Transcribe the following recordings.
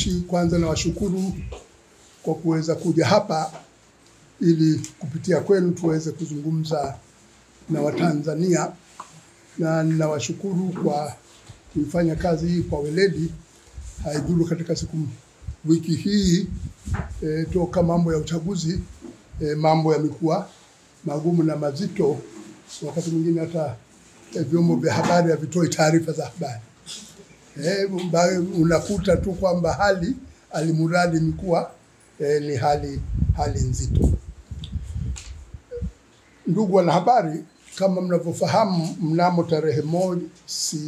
Kwanza na washukuru kwa kuweza kuja hapa ili kupitia kwenu tuweze kuzungumza na Watanzania, na ninawashukuru kwa kufanya kazi hii kwa weledi. Haidhuru katika wiki hii toka mambo ya uchaguzi, mambo yamekuwa magumu na mazito, wakati mwingine hata vyombo vya habari havitoi taarifa za habari. Unakuta tu kwamba hali alimuradi imekuwa ni hali nzito. Ndugu wanahabari, kama mnavyofahamu, mnamo tarehe 1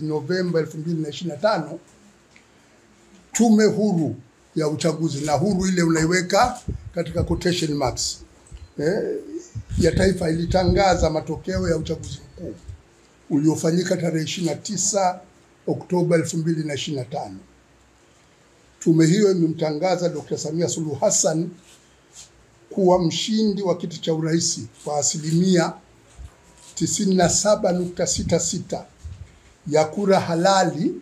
Novemba 2025 Tume Huru ya Uchaguzi, na huru ile unaiweka katika quotation marks, ya taifa ilitangaza matokeo ya uchaguzi mkuu uliofanyika tarehe 29 Oktoba 2025. Tume hiyo imemtangaza Dr. Samia Suluhu Hassan kuwa mshindi wa kiti cha urais kwa asilimia 97.66 ya kura halali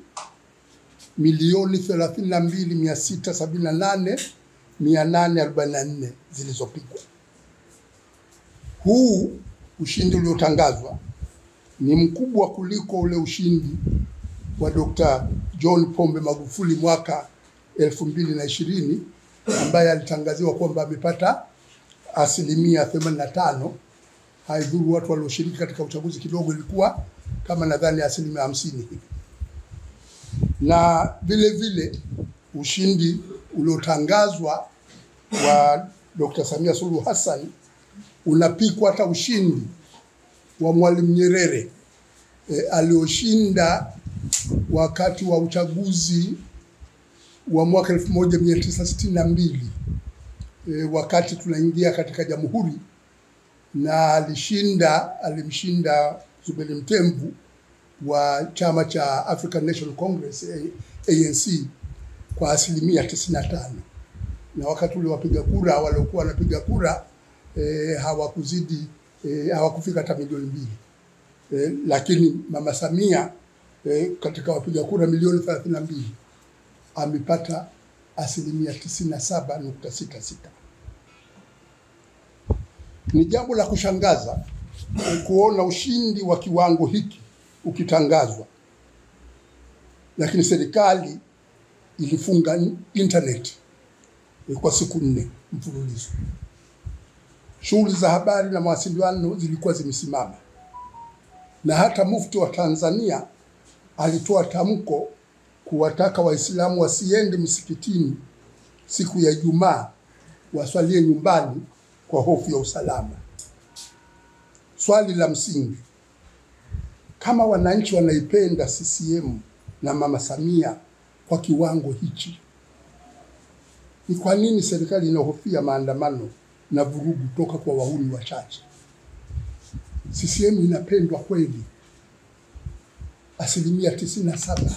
132,678,844 zilizopigwa. Huu ushindi uliotangazwa ni mkubwa kuliko ule ushindi wa Dr. John Pombe Magufuli mwaka 2020, ambaye alitangaziwa kwamba amepata asilimia 85. Haidhuru watu walioshiriki katika uchaguzi kidogo, ilikuwa kama nadhani asilimia 50 hivi. Na vile vile ushindi uliotangazwa wa Dr. Samia Suluhu Hassan unapikwa hata ushindi wa Mwalimu Nyerere alioshinda wakati wa uchaguzi wa mwaka 1962, wakati tunaingia katika jamhuri, na alimshinda Zuberi Mtemvu wa chama cha African National Congress ANC kwa asilimia 95. Na wakati ule wapiga kura waliokuwa wanapiga kura hawakufika hata milioni 2. Lakini Mama Samia katika wapiga kura milioni 32 amepata asilimia 97.66. Ni jambo la kushangaza kuona ushindi wa kiwango hiki ukitangazwa, lakini serikali ilifunga internet kwa siku 4 mfululizo. Shughuli za habari na mawasiliano zilikuwa zimesimama, na hata mufti wa Tanzania alitoa tamko kuwataka Waislamu wasiende msikitini siku ya Ijumaa, waswalie nyumbani kwa hofu ya usalama. Swali la msingi, kama wananchi wanaipenda CCM na Mama Samia kwa kiwango hichi, ni kwa nini serikali inahofia maandamano na vurugu toka kwa wahuni wachache? CCM inapendwa kweli. Asilimia 97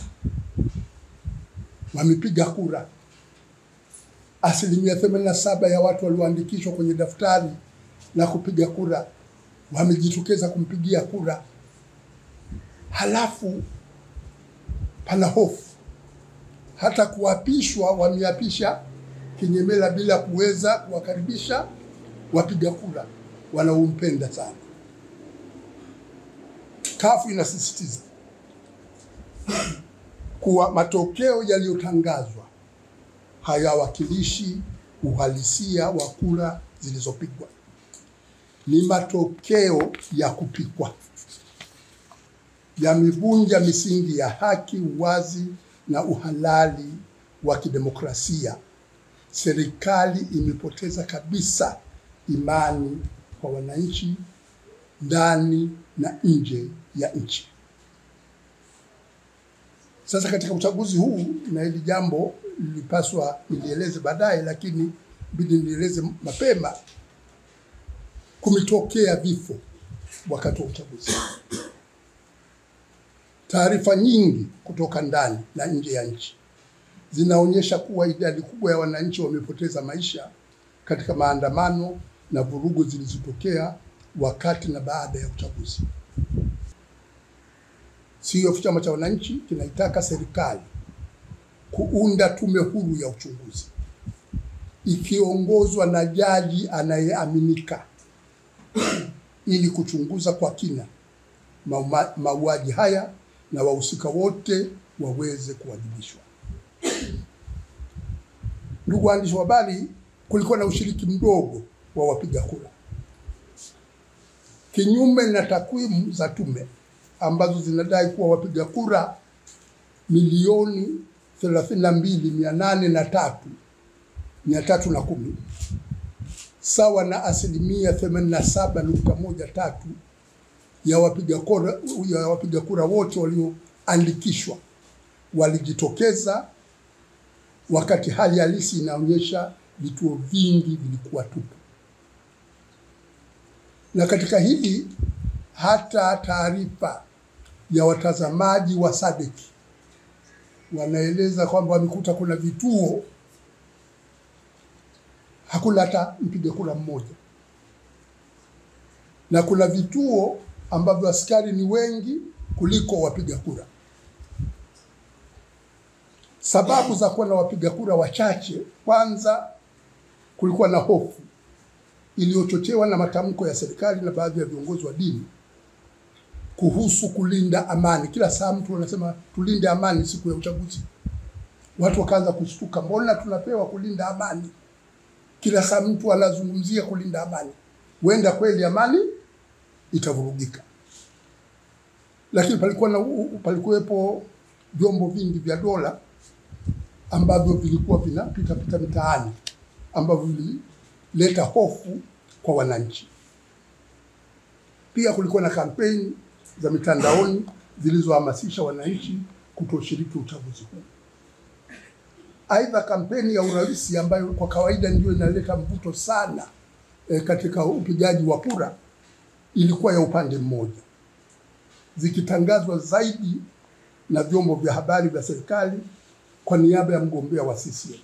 wamepiga kura. Asilimia 87 ya watu walioandikishwa kwenye daftari la kupiga kura wamejitokeza kumpigia kura. Halafu pana hofu. Hata kuapishwa wameapisha kinyemela bila kuweza kuwakaribisha wapiga kura wanaompenda sana. CUF inasisitiza kuwa matokeo yaliyotangazwa hayawakilishi uhalisia wa kura zilizopigwa. Ni matokeo ya kupikwa, yamevunja misingi ya haki, uwazi na uhalali wa kidemokrasia. Serikali imepoteza kabisa imani kwa wananchi ndani na nje ya nchi. Sasa katika uchaguzi huu, na hili jambo lilipaswa nilieleze baadaye, lakini bidi nieleze mapema, kumetokea vifo wakati wa uchaguzi. Taarifa nyingi kutoka ndani na nje ya nchi zinaonyesha kuwa idadi kubwa ya wananchi wamepoteza maisha katika maandamano na vurugu zilizotokea wakati na baada ya uchaguzi. CUF Chama cha Wananchi kinaitaka serikali kuunda tume huru ya uchunguzi ikiongozwa na jaji anayeaminika ili kuchunguza kwa kina mauaji haya na wahusika wote waweze kuwajibishwa. Ndugu waandishi wa habari, kulikuwa na ushiriki mdogo wa wapiga kura. Kinyume na takwimu za tume ambazo zinadai kuwa wapiga kura milioni 32,803,310 sawa na 87.13% ya wapiga kura wote walioandikishwa walijitokeza, wakati hali halisi inaonyesha vituo vingi vilikuwa tupu. Na katika hili hata taarifa ya watazamaji wa SADC wanaeleza kwamba wamekuta kuna vituo hakuna hata mpiga kura mmoja, na kuna vituo ambavyo askari ni wengi kuliko wapiga kura. Sababu za kuwa na wapiga kura wachache, kwanza kulikuwa na hofu iliyochochewa na matamko ya serikali na baadhi ya viongozi wa dini kuhusu kulinda amani. Kila saa mtu anasema tulinde amani siku ya uchaguzi. Watu wakaanza kushtuka, mbona tunapewa kulinda amani? Kila saa mtu anazungumzia kulinda amani. Huenda kweli amani itavurugika. Lakini palikuwepo vyombo vingi vya dola ambavyo vilikuwa vinapita mitaani, ambavyo vilileta hofu kwa wananchi. Pia kulikuwa na kampeni za mitandaoni zilizohamasisha wananchi kutoshiriki uchaguzi huu. Aidha, kampeni ya urais ambayo kwa kawaida ndio inaleta mvuto sana katika upigaji wa kura ilikuwa ya upande mmoja, zikitangazwa zaidi na vyombo vya habari vya serikali kwa niaba ya mgombea wa CCM.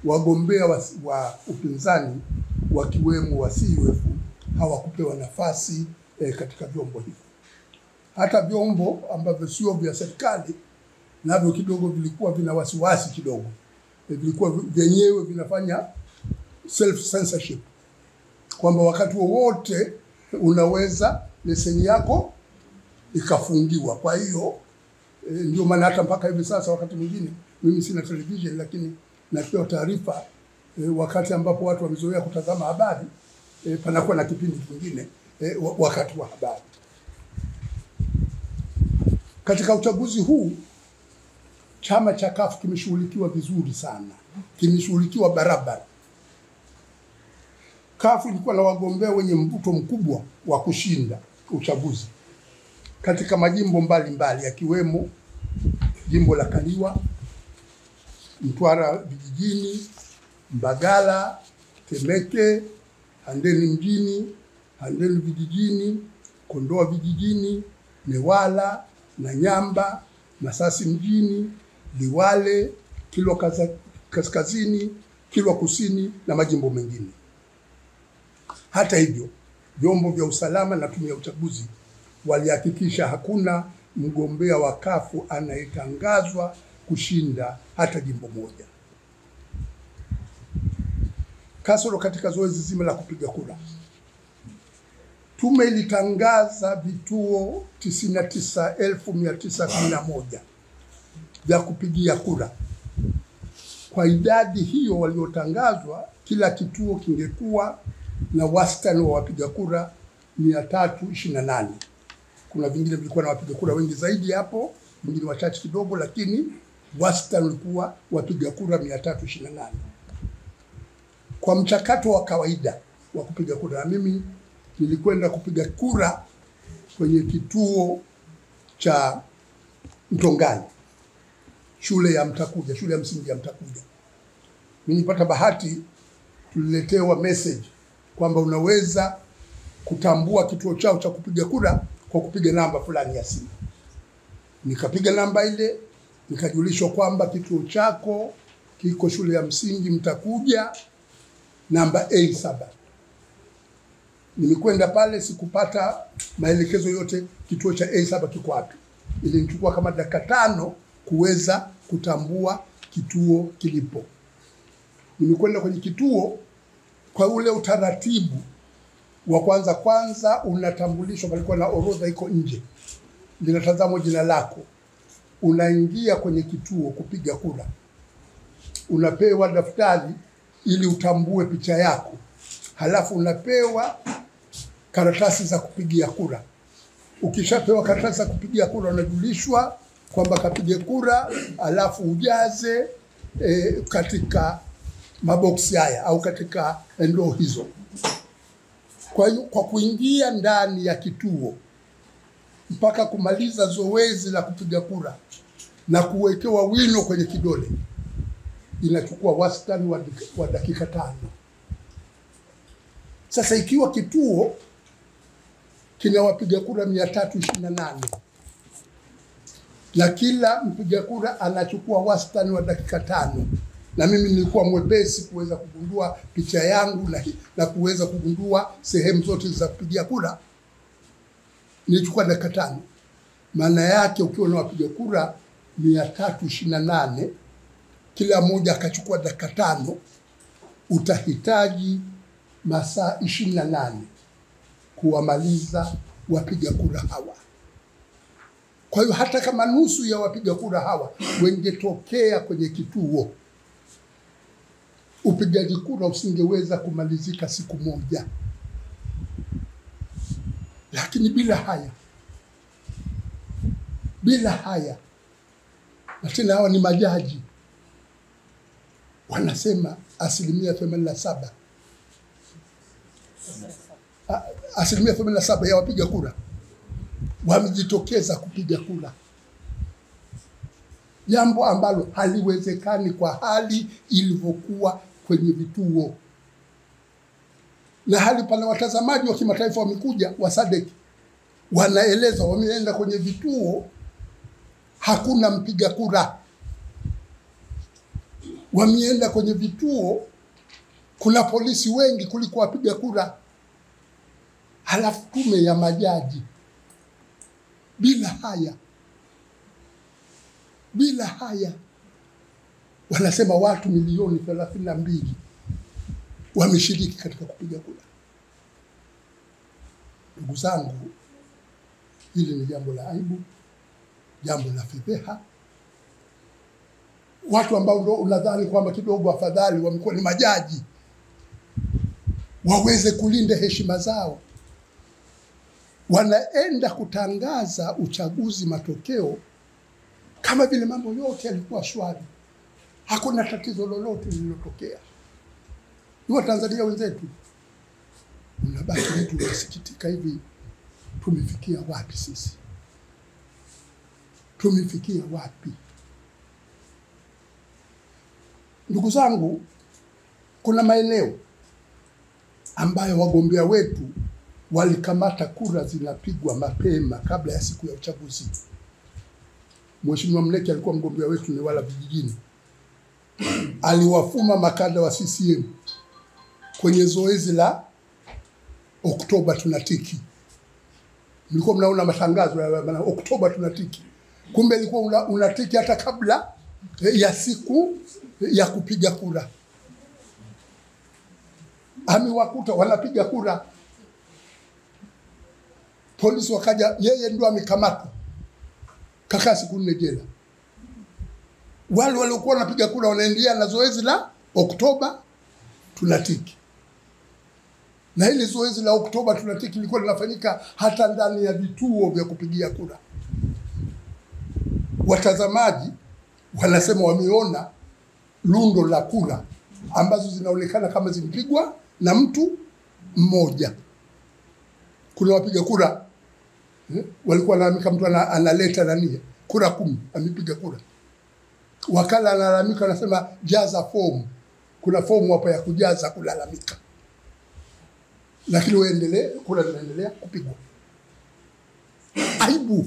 Wagombea wa upinzani wakiwemo wa CUF hawakupewa nafasi katika vyombo hivyo. Hata vyombo ambavyo sio vya serikali navyo kidogo vilikuwa vina wasiwasi kidogo. Vilikuwa vyenyewe vinafanya self censorship, kwamba wakati wowote unaweza leseni yako ikafungiwa. Kwa hiyo ndio maana hata mpaka hivi sasa wakati mwingine, mimi sina television lakini napewa taarifa wakati ambapo watu wamezoea kutazama habari, panakuwa na kipindi kingine wakati wa habari. Katika uchaguzi huu chama cha CUF kimeshughulikiwa vizuri sana, kimeshughulikiwa barabara. CUF ilikuwa na wagombea wenye mvuto mkubwa wa kushinda uchaguzi katika majimbo mbalimbali yakiwemo jimbo la Kaliwa, Mtwara vijijini, Mbagala, Temeke, Handeni mjini, Handeni vijijini, Kondoa vijijini, Newala, Nanyamba, Masasi mjini, Liwale, Kilwa kaskazini, Kilwa kusini na majimbo mengine. Hata hivyo, vyombo vya usalama na tume ya uchaguzi walihakikisha hakuna mgombea wa CUF anayetangazwa kushinda hata jimbo moja. Kasoro katika zoezi zima la kupiga kura, tume ilitangaza vituo 99,911 vya kupigia kura. Kwa idadi hiyo waliotangazwa, kila kituo kingekuwa na wastani wa wapiga kura 328. Kuna vingine vilikuwa na wapiga kura wengi zaidi hapo, vingine wachache kidogo, lakini wastani ulikuwa wapiga kura 328. Kwa mchakato wa kawaida wa kupiga kura, mimi nilikwenda kupiga kura kwenye kituo cha Mtongani, shule ya Mtakuja, shule ya msingi ya Mtakuja. Mimi nilipata bahati, tuliletewa message kwamba unaweza kutambua kituo chao cha kupiga kura kwa kupiga namba fulani ya simu. Nikapiga namba ile, nikajulishwa kwamba kituo chako kiko shule ya msingi Mtakuja namba A7. Nilikwenda pale, sikupata maelekezo yote kituo cha A7 kiko wapi. Ilinichukua kama dakika 5 kuweza kutambua kituo kilipo. Nimekwenda kwenye kituo kwa ule utaratibu wa kwanza unatambulishwa, palikuwa na orodha iko nje. Linatazamwa jina lako. Unaingia kwenye kituo kupiga kura. Unapewa daftari ili utambue picha yako. Halafu unapewa karatasi za kupigia kura. Ukishapewa karatasi za kupigia kura unajulishwa kwamba kapige kura, halafu ujaze katika maboksi haya au katika ndoo hizo. Kwa hiyo kwa kuingia ndani ya kituo mpaka kumaliza zoezi la kupiga kura na kuwekewa wino kwenye kidole inachukua wastani wa dakika 5. Sasa ikiwa kituo kina wapiga kura 328 na kila mpiga kura anachukua wastani wa dakika 5, na mimi nilikuwa mwepesi kuweza kugundua picha yangu na kuweza kugundua sehemu zote za kupigia kura, nilichukua dakika 5. Maana yake ukiwa na wapiga kura 328 kila mmoja akachukua dakika 5, utahitaji masaa 28 kuwamaliza wapiga kura hawa. Kwa hiyo hata kama nusu ya wapiga kura hawa wengetokea kwenye kituo, upigaji kura usingeweza kumalizika siku moja. Lakini bila haya, na tena hawa ni majaji, wanasema 87%. Asilimia 87 ya wapiga kura wamejitokeza kupiga kura, jambo ambalo haliwezekani kwa hali ilivyokuwa kwenye vituo. Na hali pana watazamaji wa kimataifa wamekuja wa SADC, wanaeleza wameenda kwenye vituo hakuna mpiga kura. Wameenda kwenye vituo kuna polisi wengi kuliko wapiga kura. Halafu tume ya majaji bila haya wanasema watu milioni 32 wameshiriki katika kupiga kura. Ndugu zangu, hili ni jambo la aibu, jambo la fedheha. Watu ambao ndio unadhani kwamba kidogo afadhali wamekuwa ni majaji, waweze kulinda heshima zao, wanaenda kutangaza uchaguzi matokeo kama vile mambo yote yalikuwa shwari, hakuna tatizo lolote lililotokea. Ni Watanzania wenzetu, unabaki mtu unasikitika, hivi tumefikia wapi sisi? Tumefikia wapi? Ndugu zangu, kuna maeneo ambayo wagombea wetu walikamata kura zinapigwa mapema kabla ya siku ya uchaguzi. Mheshimiwa Mleki alikuwa mgombea wetu ni wala vijijini. Aliwafuma makada wa CCM kwenye zoezi la Oktoba tunatiki. Mlikuwa mnaona matangazo ya Oktoba tunatiki. Kumbe ilikuwa unatiki hata kabla ya siku ya kupiga kura. Amewakuta wanapiga kura, polisi wakaja, yeye ndio amekamatwa, kakaa siku 4 jela. Wale waliokuwa wanapiga kura wanaendelea na zoezi la Oktoba tunatiki. Na hili zoezi la Oktoba tunatiki lilikuwa linafanyika hata ndani ya vituo vya kupigia kura. Watazamaji wanasema wameona lundo la kura ambazo zinaonekana kama zimpigwa na mtu mmoja. Kuna wapiga kura walikuwa wanalamika, mtu analeta nani kura 10 amepiga kura. Wakala analalamika, anasema jaza fomu, kuna fomu hapa ya kujaza kulalamika. Lakini waendelee, kura zinaendelea kupigwa. Aibu.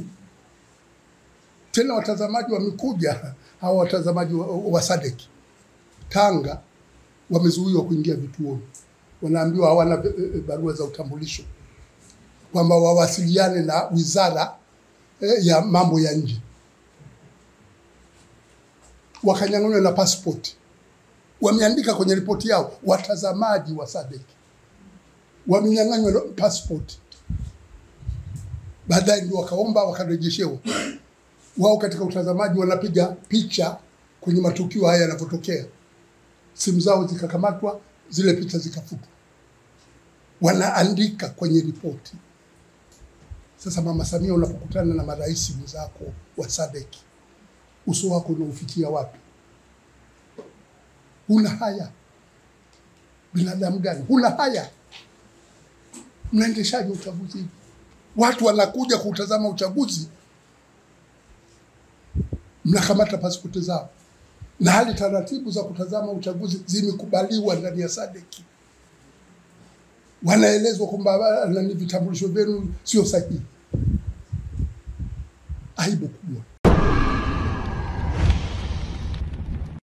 Tena watazamaji wamekuja, hawa watazamaji wa SADC Tanga wamezuiwa kuingia vituoni. Wanaambiwa hawana barua za utambulisho, kwamba wawasiliane na Wizara ya Mambo ya Nje. wakanyang'anywa na passport. Wameandika kwenye ripoti yao, watazamaji wa SADC wamenyang'anywa passport. Baadaye ndio wakaomba wakarejeshewa. Wao katika utazamaji wanapiga picha kwenye matukio haya yanapotokea. Simu zao zikakamatwa, zile picha zikafutwa. Wanaandika kwenye ripoti. Sasa Mama Samia, unapokutana na marais wenzako wa SADC, uso wako unaufikia wapi? Huna haya? Binadamu gani? Huna haya? Mnaendeshaje uchaguzi? Watu wanakuja kutazama uchaguzi, mnakamata pasipoti zao. Na hali taratibu za kutazama uchaguzi zimekubaliwa ndani ya SADC. Wanaelezwa kwamba ni vitambulisho vyenu sio sahihi. Aibu kubwa.